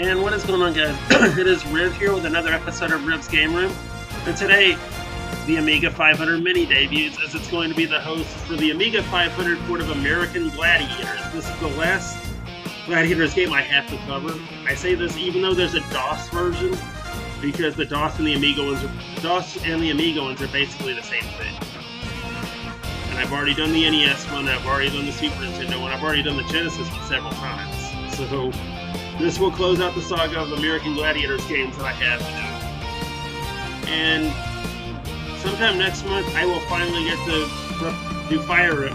And what is going on, guys? It is Riv here with another episode of Riv's Game Room. And today, the Amiga 500 Mini debuts, as it's going to be the host for the Amiga 500 port of American Gladiators. This is the last Gladiators game I have to cover. I say this even though there's a DOS version, because the DOS and the Amiga ones are basically the same thing. And I've already done the NES one, I've already done the Super Nintendo one, I've already done the Genesis one several times. So this will close out the saga of American Gladiators games that I have to do. And sometime next month, I will finally get to do Fire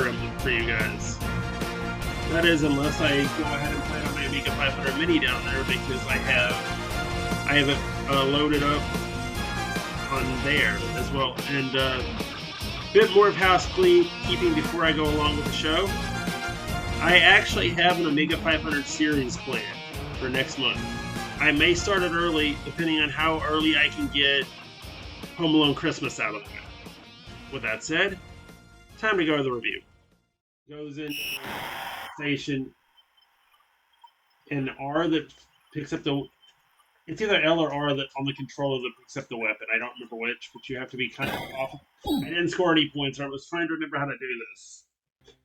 Emblem for you guys. That is, unless I go ahead and play it on my Amiga 500 Mini down there, because I have it loaded up on there as well. And a bit more of housekeeping before I go along with the show. I actually have an Amiga 500 series planned for next month. I may start it early, depending on how early I can get Home Alone Christmas out of the way. With that said, time to go to the review. Goes in station, and R that picks up the... It's either L or R that on the controller that picks up the weapon. I don't remember which, but you have to be kind of off. I didn't score any points, so I was trying to remember how to do this.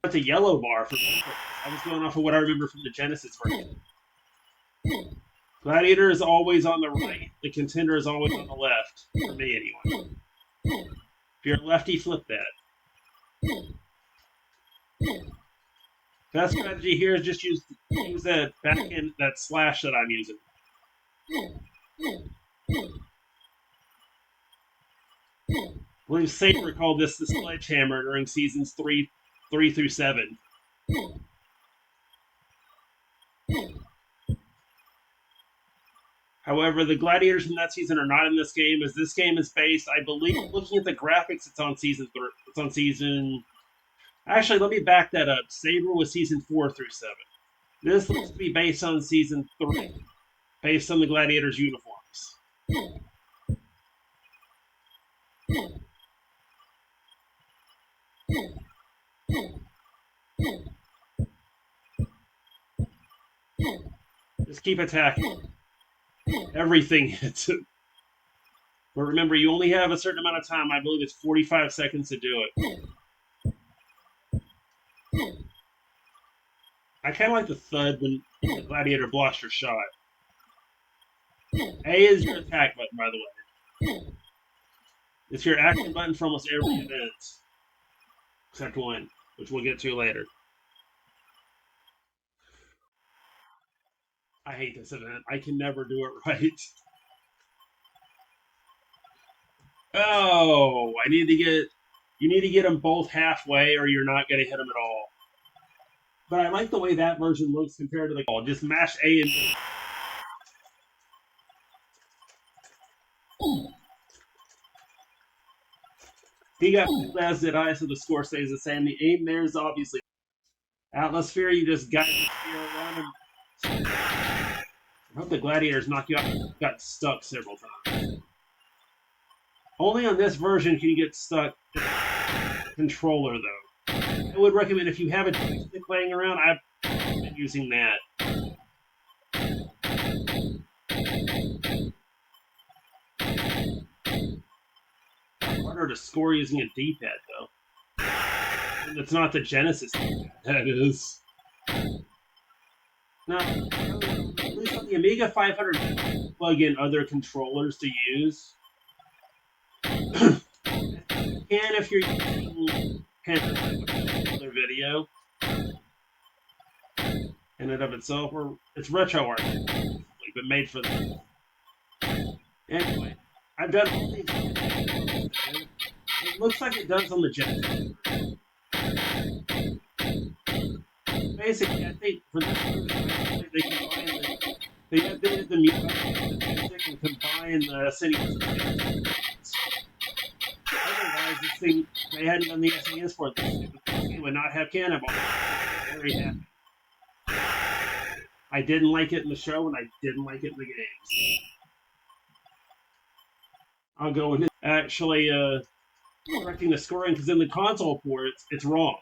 That's a yellow bar for me. I was going off of what I remember from the Genesis version. Gladiator is always on the right. The contender is always on the left. For me, anyway. If you're a lefty, flip that. Best strategy here is just use that that slash that I'm using. I believe Saber called this the sledgehammer during seasons 3 through 7. However, the Gladiators from that season are not in this game, as this game is based, I believe, looking at the graphics, it's on season 3. It's on season... Actually, let me back that up. Saber was season 4 through 7. This looks to be based on season 3, based on the Gladiators' uniforms. Just keep attacking. Everything hits it. But remember, you only have a certain amount of time. I believe it's 45 seconds to do it. I kind of like the thud when the Gladiator blocks your shot. A is your attack button, by the way. It's your action button for almost every event. Except one, which we'll get to later. I hate this event. I can never do it right. Oh, you need to get them both halfway or you're not going to hit them at all. But I like the way that version looks compared to the ball. Just mash A and B. He got as did I, so the score stays the same. The aim there is obviously Atmosphere. You just guide the sphere around and I hope the Gladiators knock you out. Got stuck several times. Only on this version can you get stuck. Controller though. I would recommend if you have a joystick laying around, I've been using that. Harder to score using a D-pad though. And it's not the Genesis D-pad, that is. Now, at least on the Amiga 500, plug in other controllers to use. You can if you're using another video in and of itself, or it's retro art, but made for them. Anyway, I've done all these. It looks like it does on the Genesis. Basically, I think for this they updated the music and combined the cities. Otherwise, this thing, they hadn't done the SNES for this. It would not have Cannonball. Very happy. I didn't like it in the show, and I didn't like it in the games. I'll go with it. Actually, correcting the scoring, because in the console port, it's wrong.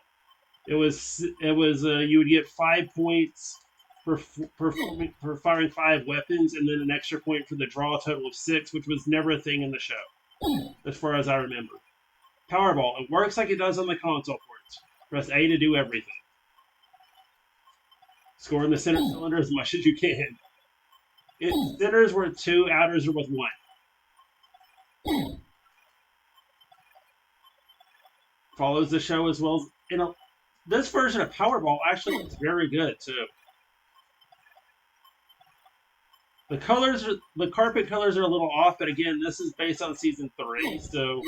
It was you would get 5 points for firing 5 weapons, and then an extra point for the draw, a total of 6, which was never a thing in the show, as far as I remember. Powerball. It works like it does on the console ports. Press A to do everything. Score in the center cylinder as much as you can. Its centers were 2, outers are with 1. Follows the show as well as, this version of Powerball actually looks very good too. The carpet colors are a little off, but again, this is based on season 3, so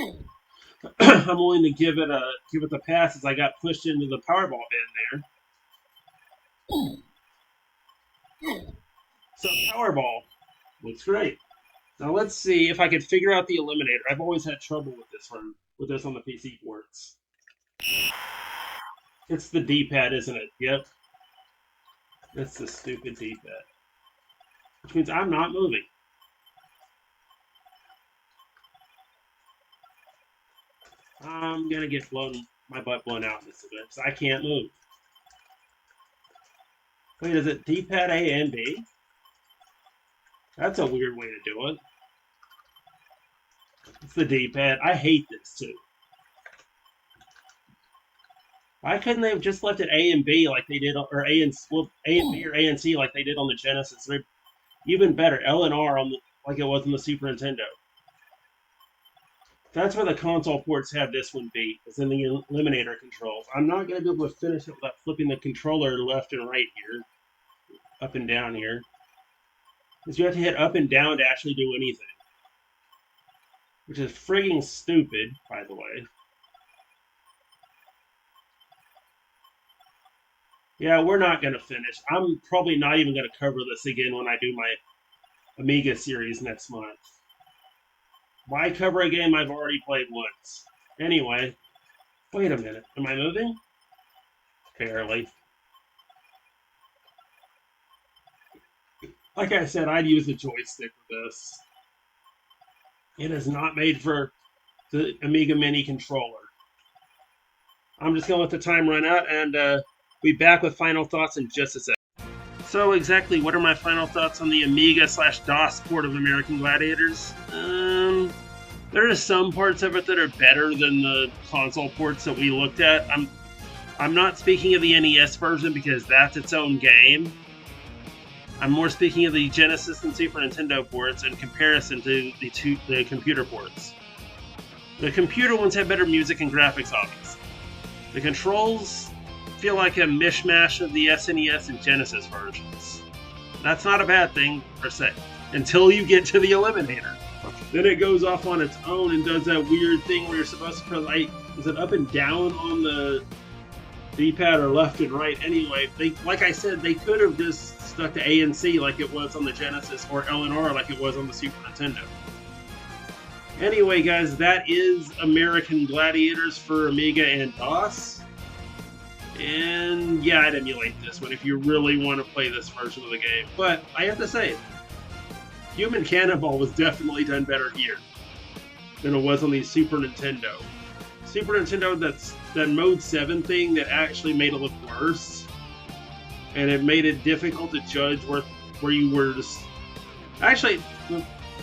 I'm willing to give it the pass as I got pushed into the Powerball bin there. So Powerball looks great. Now let's see if I can figure out the Eliminator. I've always had trouble with this one, with this on the PC ports. It's the D-pad, isn't it? Yep. It's the stupid D-pad. Which means I'm not moving. I'm gonna get my butt blown out in this event, because I can't move. Wait, is it D-pad A and B? That's a weird way to do it. It's the D-pad. I hate this too. Why couldn't they have just left it A and B like they did, or A and B or A and C like they did on the Genesis? They're even better, L and R like it was on the Super Nintendo. That's where the console ports have this one beat, is in the Eliminator controls. I'm not going to be able to finish it without flipping the controller left and right here, up and down here. Because you have to hit up and down to actually do anything. Which is frigging stupid, by the way. Yeah, we're not going to finish. I'm probably not even going to cover this again when I do my Amiga series next month. Why cover a game I've already played once? Anyway, wait a minute. Am I moving? Barely. Like I said, I'd use a joystick with this. It is not made for the Amiga Mini controller. I'm just going to let the time run out, and be back with final thoughts in just a sec. So exactly what are my final thoughts on the Amiga/DOS port of American Gladiators? There are some parts of it that are better than the console ports that we looked at. I'm not speaking of the NES version because that's its own game. I'm more speaking of the Genesis and Super Nintendo ports in comparison to the computer ports. The computer ones have better music and graphics, obviously. The controls feel like a mishmash of the SNES and Genesis versions. That's not a bad thing, per se, until you get to the Eliminator. Then it goes off on its own and does that weird thing where you're supposed to press, is it up and down on the D-pad or left and right? Anyway, like I said, they could have just stuck to A and C like it was on the Genesis, or L and R like it was on the Super Nintendo. Anyway, guys, that is American Gladiators for Amiga and DOS. And yeah, I'd emulate this one if you really want to play this version of the game. But I have to say, Human Cannonball was definitely done better here than it was on the Super Nintendo. Super Nintendo, that Mode 7 thing that actually made it look worse. And it made it difficult to judge where you were just... Actually,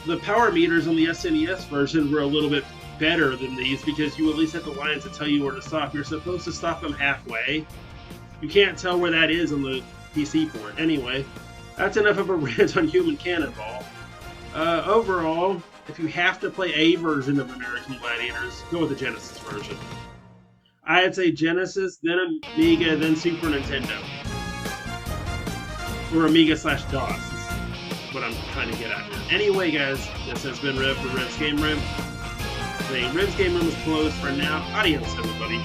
the power meters on the SNES version were a little bit better than these because you at least have the lines that tell you where to stop. You're supposed to stop them halfway. You can't tell where that is on the PC port. Anyway, that's enough of a rant on Human Cannonball. Overall, if you have to play a version of American Gladiators, go with the Genesis version. I'd say Genesis, then Amiga, then Super Nintendo. Or Amiga/DOS is what I'm trying to get at here. Anyway, guys, this has been Rev for Rev's Game Room. The Rev's Game Room is closed for now. Adios, everybody.